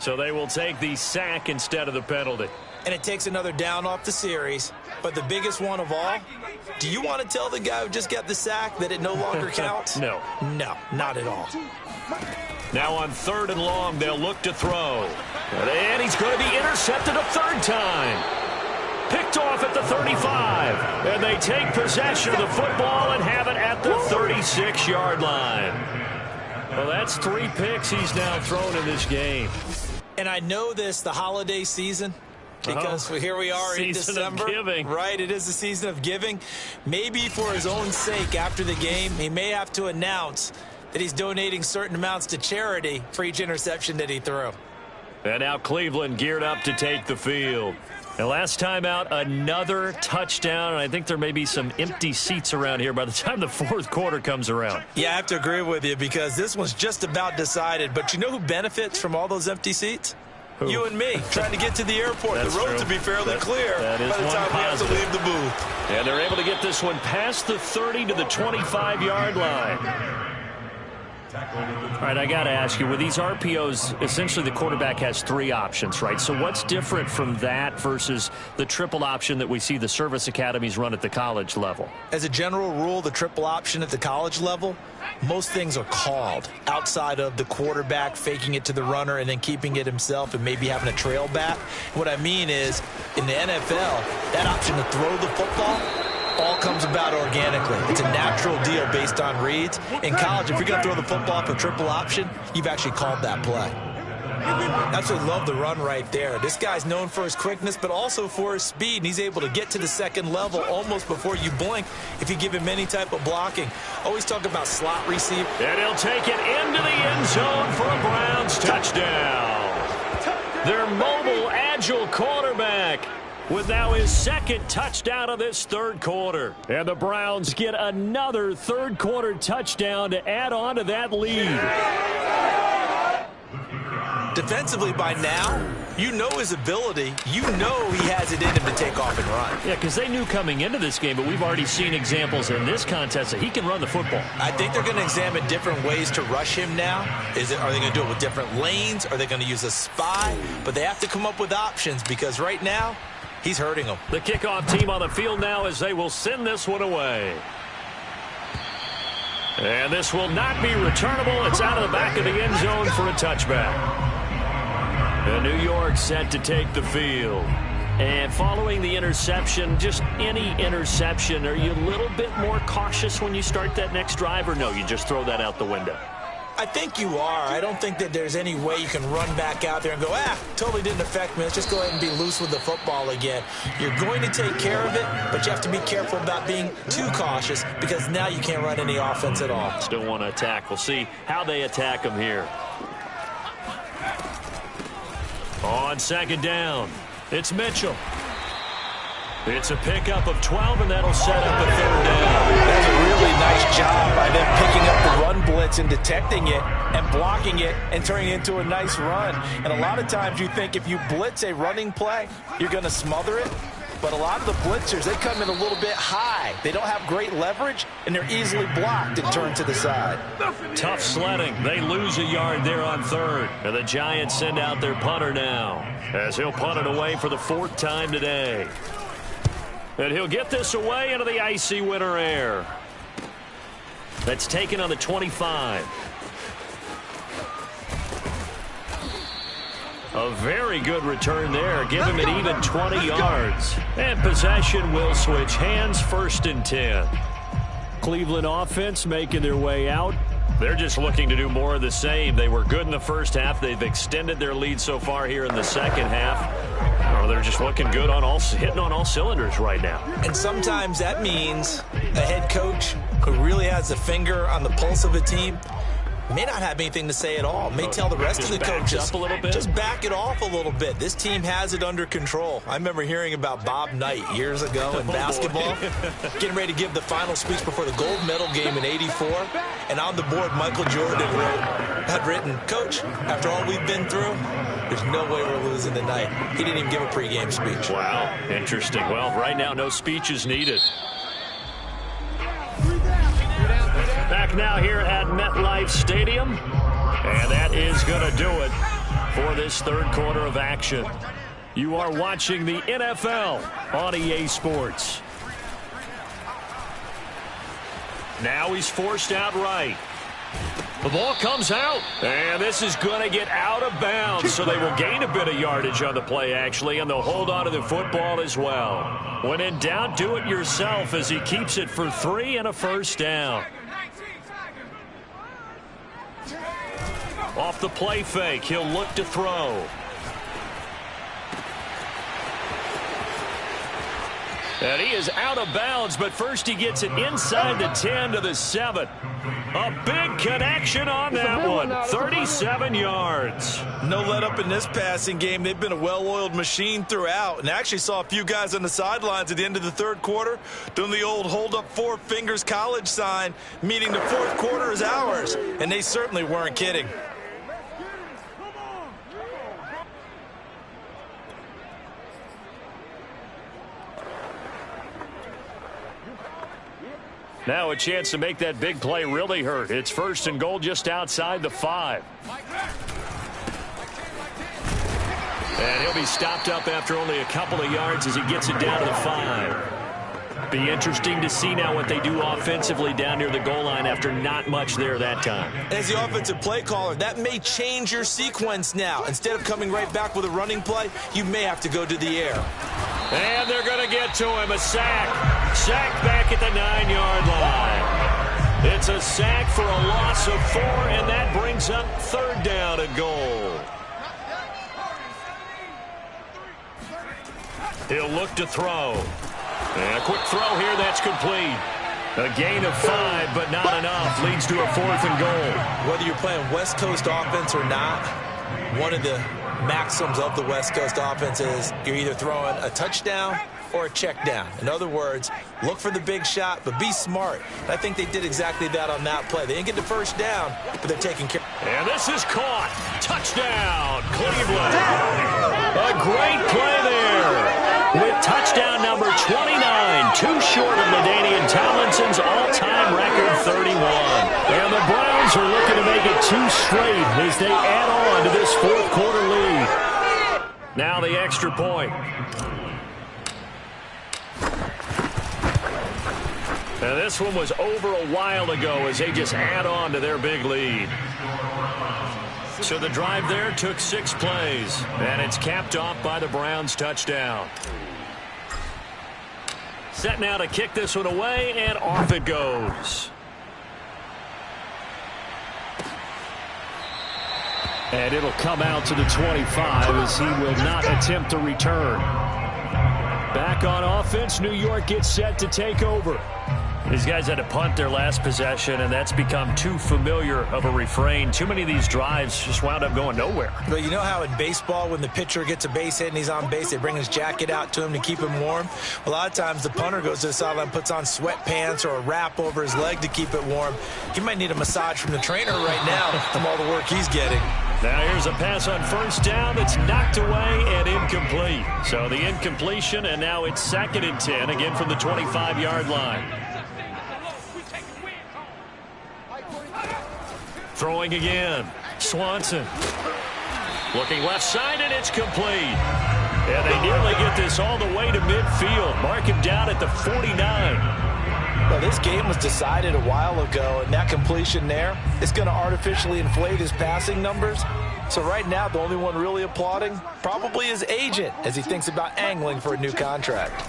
Speaker 2: So they will take the sack instead of the penalty.
Speaker 3: And it takes another down off the series. But the biggest one of all, do you want to tell the guy who just got the sack that it no longer counts?
Speaker 2: No.
Speaker 3: No, not at all.
Speaker 2: Now on 3rd and long, they'll look to throw. And he's going to be intercepted a 3rd time. Picked off at the 35. And they take possession of the football and have it at the 36-yard line. Well, that's 3 picks he's now thrown in this game.
Speaker 3: And I know this, the holiday season, because here we are in December.
Speaker 2: Season of giving.
Speaker 3: Right, it is the season of giving. Maybe for his own sake after the game, he may have to announce that he's donating certain amounts to charity for each interception that he threw.
Speaker 2: And now Cleveland geared up to take the field. And last time out, another touchdown, and I think there may be some empty seats around here by the time the 4th quarter comes around.
Speaker 3: Yeah, I have to agree with you because this one's just about decided. But you know who benefits from all those empty seats?
Speaker 2: Who?
Speaker 3: You and me, trying to get to the airport.
Speaker 2: That's
Speaker 3: the road
Speaker 2: true.
Speaker 3: to be fairly clear
Speaker 2: that is
Speaker 3: by the time we have to leave the booth.
Speaker 2: And they're able to get this one past the 30 to the 25-yard line. All right, I got to ask you, with these RPOs, essentially the quarterback has 3 options, right? So what's different from that versus the triple option that we see the service academies run at the college level?
Speaker 3: As a general rule, the triple option at the college level, most things are called outside of the quarterback faking it to the runner and then keeping it himself and maybe having a trail back. What I mean is, in the NFL, that option to throw the football all comes about organically. It's a natural deal based on reads. In college, if you're going to throw the football for triple option, you've actually called that play. Absolutely love the run right there. This guy's known for his quickness, but also for his speed, and he's able to get to the 2nd level almost before you blink if you give him any type of blocking. Always talk about slot receiver.
Speaker 2: And he'll take it into the end zone for a Browns touchdown. Their mobile, agile quarterback with now his 2nd touchdown of this 3rd quarter. And the Browns get another 3rd quarter touchdown to add on to that lead.
Speaker 3: Defensively by now, you know his ability. You know he has it in him to take off and run.
Speaker 5: Yeah, because they knew coming into this game, but we've already seen examples in this contest that he can run the football.
Speaker 3: I think they're going to examine different ways to rush him now. Are they going to do it with different lanes? Are they going to use a spy? But they have to come up with options because right now, he's hurting them.
Speaker 5: The kickoff team on the field now as they will send this one away. And this will not be returnable. It's out of the back of the end zone for a touchback. And New York set to take the field. And following the interception, just any interception, are you a little bit more cautious when you start that next drive, or no, you just throw that out the window?
Speaker 3: I think you are. I don't think that there's any way you can run back out there and go, totally didn't affect me. Let's just go ahead and be loose with the football again. You're going to take care of it, but you have to be careful about being too cautious because now you can't run any offense at all.
Speaker 5: Still want to attack. We'll see how they attack them here. On second down, it's Mitchell. It's a pickup of 12, and that'll set up a third down.
Speaker 3: That's a really nice job by them picking up the run blitz and detecting it and blocking it and turning it into a nice run. And a lot of times you think if you blitz a running play, you're going to smother it. But a lot of the blitzers, they come in a little bit high. They don't have great leverage, and they're easily blocked and turned to the side.
Speaker 5: Tough sledding. They lose a yard there on third. And the Giants send out their punter now as he'll punt it away for the fourth time today. And he'll get this away into the icy winter air. That's taken on the 25. A very good return there. Give him an even 20 yards. And possession will switch hands, 1st and 10. Cleveland offense making their way out. They're just looking to do more of the same. They were good in the first half. They've extended their lead so far here in the second half. Oh, they're just looking good on hitting on all cylinders right now.
Speaker 3: And sometimes that means a head coach who really has a finger on the pulse of a team may not have anything to say at all. May tell the rest of the coaches,
Speaker 5: up a little bit.
Speaker 3: Just back it off a little bit. This team has it under control. I remember hearing about Bob Knight years ago in basketball, getting ready to give the final speech before the gold medal game in '84. And on the board, Michael Jordan had written, "Coach, after all we've been through, there's no way we're losing tonight." He didn't even give a pregame speech.
Speaker 5: Wow, interesting. Well, right now, no speech is needed. Back now here at MetLife Stadium. And that is going to do it for this third quarter of action. You are watching the NFL on EA Sports. Now he's forced out right. The ball comes out, and this is going to get out of bounds, so they will gain a bit of yardage on the play, actually, and they'll hold on to the football as well. When in doubt, do it yourself as he keeps it for 3 and a first down. Off the play fake, he'll look to throw. And he is out of bounds, but first he gets it inside the 10 to the 7. A big connection on that one. 37 yards.
Speaker 3: No let up in this passing game. They've been a well-oiled machine throughout. And I actually saw a few guys on the sidelines at the end of the third quarter doing the old hold up 4 fingers college sign, meaning the fourth quarter is ours. And they certainly weren't kidding.
Speaker 5: Now a chance to make that big play really hurt. It's 1st and goal just outside the 5. And he'll be stopped up after only a couple of yards as he gets it down to the 5. Be interesting to see now what they do offensively down near the goal line after not much there that time.
Speaker 3: As the offensive play caller, that may change your sequence now. Instead of coming right back with a running play, you may have to go to the air.
Speaker 5: And they're going to get to him. A sack. Sack back at the 9-yard line. It's a sack for a loss of 4, and that brings up 3rd down and goal. He'll look to throw. And a quick throw here, that's complete. A gain of 5, but not enough. Leads to a 4th and goal.
Speaker 3: Whether you're playing West Coast offense or not, one of the maxims of the West Coast offense is you're either throwing a touchdown or a check down. In other words, look for the big shot, but be smart. I think they did exactly that on that play. They didn't get the first down, but they're taking care.
Speaker 5: And this is caught.
Speaker 2: Touchdown, Cleveland. A great play there. With touchdown number 29, too short of LaDainian Tomlinson's all-time record 31. And the Browns are looking to make it 2 straight as they add on to this fourth quarter lead. Now the extra point. And this one was over a while ago as they just add on to their big lead. So the drive there took 6 plays, and it's capped off by the Browns' touchdown. Set now to kick this one away, and off it goes. And it'll come out to the 25 as he will not attempt to return. Back on offense, New York gets set to take over. These guys had to punt their last possession, and that's become too familiar of a refrain. Too many of these drives just wound up going nowhere.
Speaker 3: Well, you know how in baseball, when the pitcher gets a base hit and he's on base, they bring his jacket out to him to keep him warm? A lot of times the punter goes to the sideline, puts on sweatpants or a wrap over his leg to keep it warm. He might need a massage from the trainer right now from all the work he's getting.
Speaker 2: Now here's a pass on first down that's knocked away and incomplete. So the incompletion, and now it's 2nd and 10, again from the 25-yard line. Throwing again. Swanson. Looking left side, and it's complete. And they nearly get this all the way to midfield. Mark him down at the 49.
Speaker 3: Well, this game was decided a while ago, and that completion there is going to artificially inflate his passing numbers. So right now, the only one really applauding probably his agent as he thinks about angling for a new contract.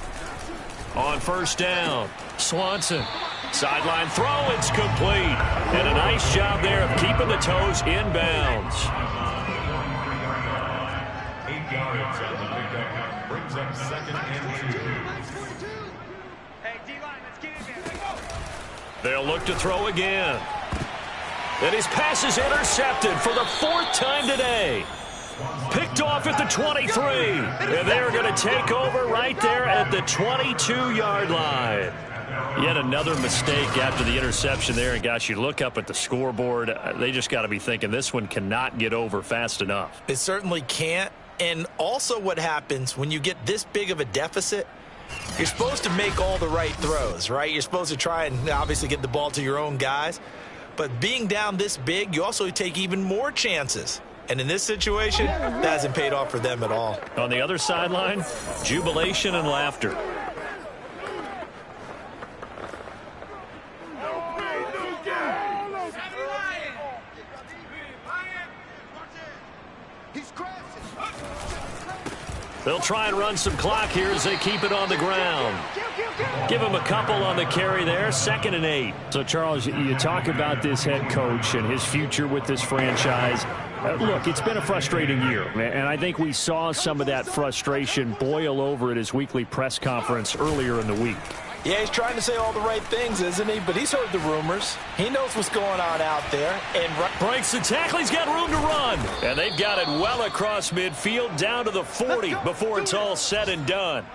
Speaker 2: On first down, Swanson. Sideline throw, it's complete. And a nice job there of keeping the toes inbounds.
Speaker 4: 8 yards on the pickup. Brings up 2nd and 2.
Speaker 6: Hey, D-line, let's get in there.
Speaker 2: They'll look to throw again. And his pass is intercepted for the 4th time today. Picked off at the 23. And they're going to take over right there at the 22-yard line. Yet another mistake after the interception there. And, gosh, you look up at the scoreboard, they just got to be thinking this one cannot get over fast enough.
Speaker 3: It certainly can't. And also what happens when you get this big of a deficit, you're supposed to make all the right throws, right? You're supposed to try and obviously get the ball to your own guys. But being down this big, you also take even more chances. And in this situation, that hasn't paid off for them at all.
Speaker 2: On the other sideline, jubilation and laughter. They'll try and run some clock here as they keep it on the ground. Give him a couple on the carry there, 2nd and 8.
Speaker 5: So, Charles, you talk about this head coach and his future with this franchise. Look, it's been a frustrating year, and I think we saw some of that frustration boil over at his weekly press conference earlier in the week.
Speaker 3: Yeah, he's trying to say all the right things, isn't he? But he's heard the rumors. He knows what's going on out there. And
Speaker 2: breaks the tackle. He's got room to run. And they've got it well across midfield down to the 40 before it's all said and done.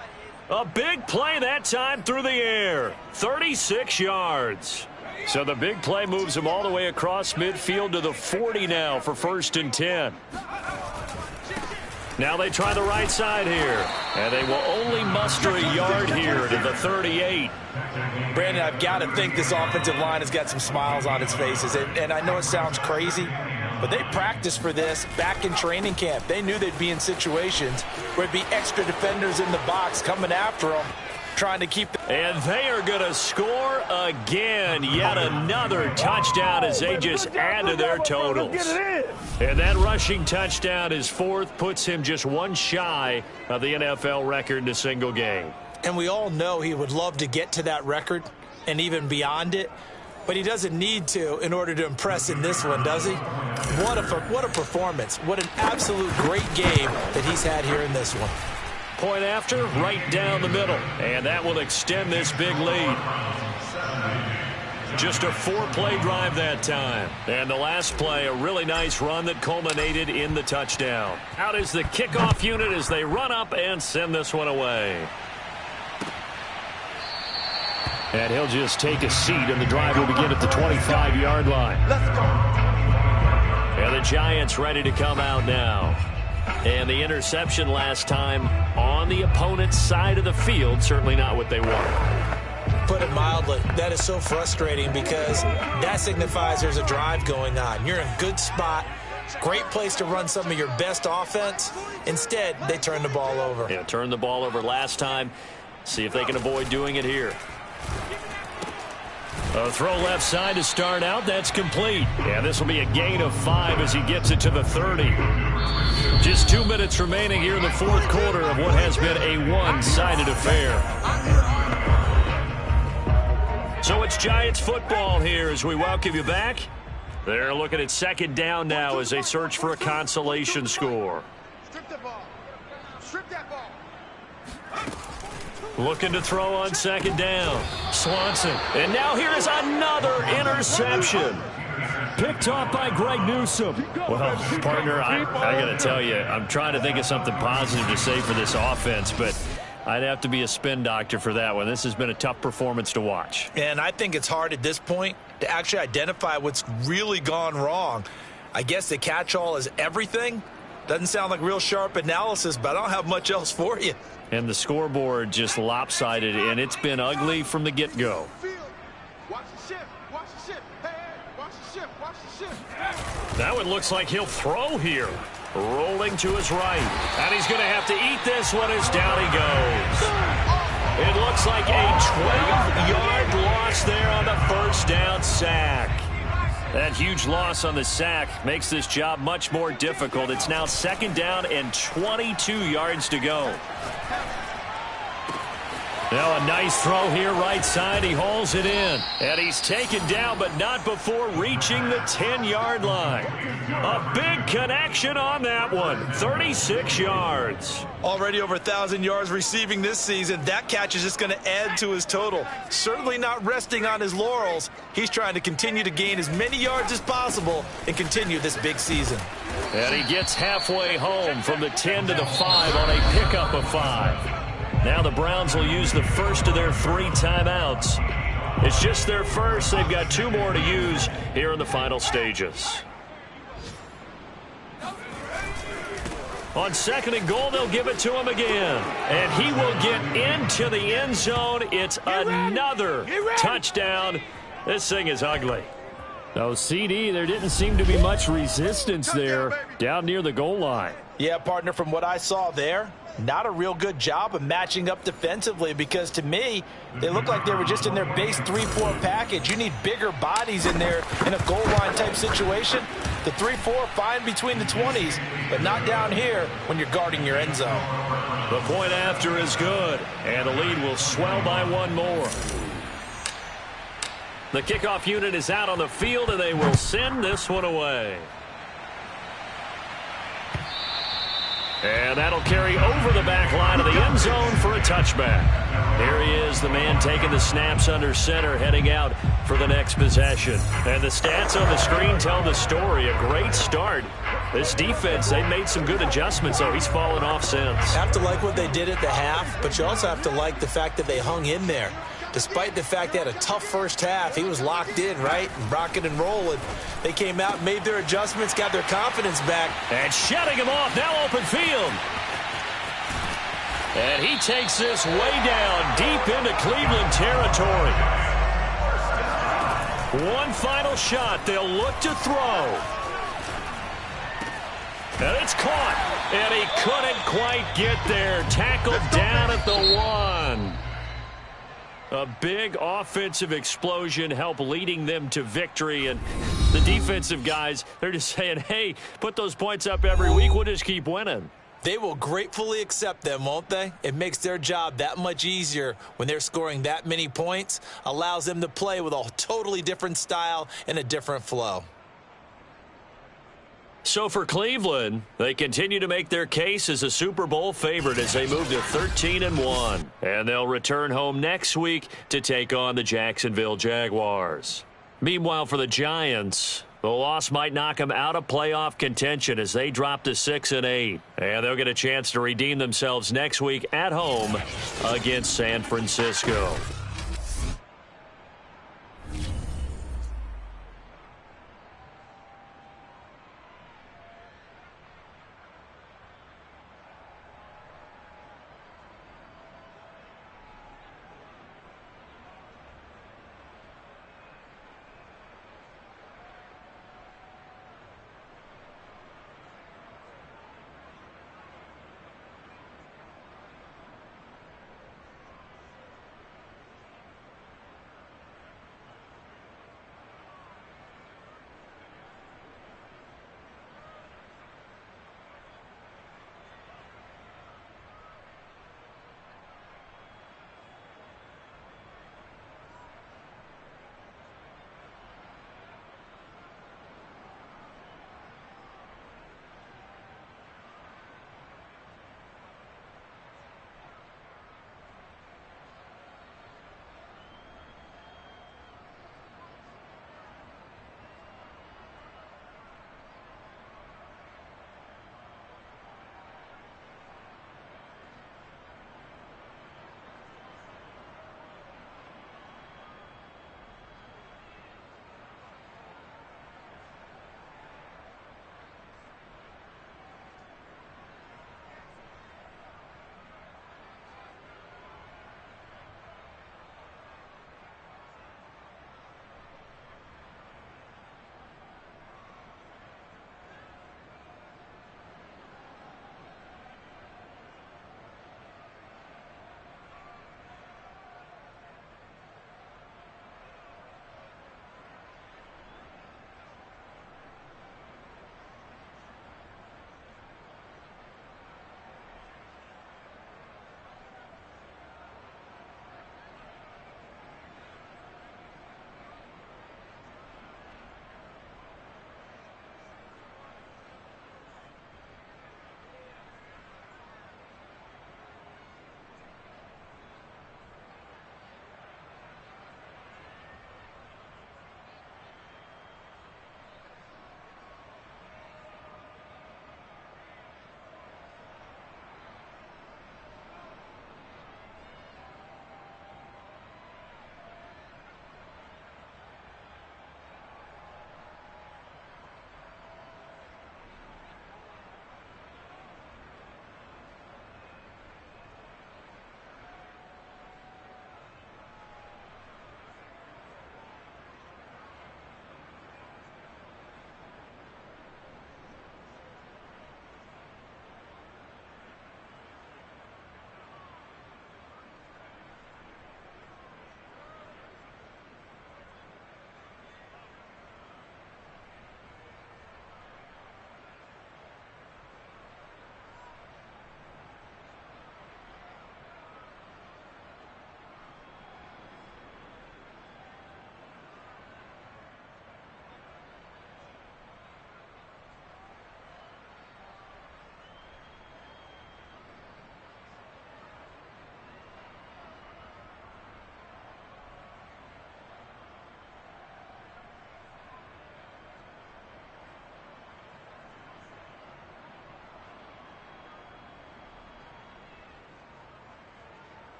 Speaker 2: A big play that time through the air. 36 yards. So the big play moves him all the way across midfield to the 40 now for 1st and 10. Now they try the right side here. And they will only muster a yard here to the 38.
Speaker 3: Brandon, I've got to think this offensive line has got some smiles on its faces. And I know it sounds crazy, but they practiced for this back in training camp. They knew they'd be in situations where it'd be extra defenders in the box coming after them, trying to keep them.
Speaker 2: And they are going to score again. Yet another touchdown as they just add to their totals. And that rushing touchdown, his 4th, puts him just one shy of the NFL record in a single game.
Speaker 3: And we all know he would love to get to that record and even beyond it. But he doesn't need to in order to impress in this one, does he? What a performance. What an absolute great game that he's had here in this one.
Speaker 2: Point after, right down the middle. And that will extend this big lead. Just a 4-play drive that time. And the last play, a really nice run that culminated in the touchdown. Out is the kickoff unit as they run up and send this one away.
Speaker 5: And he'll just take a seat, and the drive will begin at the 25-yard line.
Speaker 6: Let's go.
Speaker 2: And the Giants ready to come out now. And the interception last time on the opponent's side of the field, certainly not what they want.
Speaker 3: Put it mildly, that is so frustrating because that signifies there's a drive going on. You're in a good spot, great place to run some of your best offense. Instead, they turn the ball over.
Speaker 2: Yeah, turned the ball over last time. See if they can avoid doing it here. A throw left side to start out. That's complete. Yeah, this will be a gain of 5 as he gets it to the 30. Just 2 minutes remaining here in the fourth quarter of what has been a one-sided affair. So it's Giants football here as we welcome you back. They're looking at second down now as they search for a consolation score.
Speaker 6: Strip the ball. Strip that ball.
Speaker 2: Looking to throw on second down. Swanson. And now here is another interception. Picked off by Greg Newsome. Well, partner, I got to tell you, I'm trying to think of something positive to say for this offense, but I'd have to be a spin doctor for that one. This has been a tough performance to watch.
Speaker 3: And I think it's hard at this point to actually identify what's really gone wrong. I guess the catch-all is everything. Doesn't sound like real sharp analysis, but I don't have much else for you.
Speaker 2: And the scoreboard just lopsided, and it's been ugly from the get-go.
Speaker 6: Watch the shift. Watch the shift. Hey, watch the shift. Watch the shift.
Speaker 2: That one looks like he'll throw here. Rolling to his right. And he's going to have to eat this one as down he goes. It looks like a 12-yard loss there on the first down sack. That huge loss on the sack makes this job much more difficult. It's now second down and 22 yards to go. Now a nice throw here right side. He hauls it in. And he's taken down, but not before reaching the 10-yard line. A big connection on that one. 36 yards.
Speaker 3: Already over 1,000 yards receiving this season. That catch is just going to add to his total. Certainly not resting on his laurels. He's trying to continue to gain as many yards as possible and continue this big season.
Speaker 2: And he gets halfway home from the 10 to the 5 on a pickup of 5. Now the Browns will use the first of their 3 timeouts. It's just their first. They've got 2 more to use here in the final stages. On second and goal, they'll give it to him again. And he will get into the end zone. It's another touchdown. This thing is ugly.
Speaker 5: No, CD, there didn't seem to be much resistance there down near the goal line.
Speaker 3: Yeah, partner, from what I saw there, not a real good job of matching up defensively because to me, they look like they were just in their base 3-4 package. You need bigger bodies in there in a goal line type situation. The 3-4 fine between the 20s, but not down here when you're guarding your end zone.
Speaker 2: The point after is good, and the lead will swell by 1 more. The kickoff unit is out on the field, and they will send this one away. And that'll carry over the back line of the end zone for a touchback. Here he is, the man taking the snaps under center, heading out for the next possession. And the stats on the screen tell the story. A great start. This defense, they made some good adjustments, though. He's fallen off since.
Speaker 3: Have to like what they did at the half, but you also have to like the fact that they hung in there. Despite the fact they had a tough first half, he was locked in, right? Rocking and rolling. They came out, made their adjustments, got their confidence back.
Speaker 2: And shutting him off, now open field. And he takes this way down, deep into Cleveland territory. One final shot, they'll look to throw. And it's caught. And he couldn't quite get there. Tackled down at the 1. A big offensive explosion helped leading them to victory. And the defensive guys, they're just saying, hey, put those points up every week. We'll just keep winning.
Speaker 3: They will gratefully accept them, won't they? It makes their job that much easier when they're scoring that many points. Allows them to play with a totally different style and a different flow.
Speaker 2: So for Cleveland, they continue to make their case as a Super Bowl favorite as they move to 13-1. And they'll return home next week to take on the Jacksonville Jaguars. Meanwhile, for the Giants, the loss might knock them out of playoff contention as they drop to 6-8. And they'll get a chance to redeem themselves next week at home against San Francisco.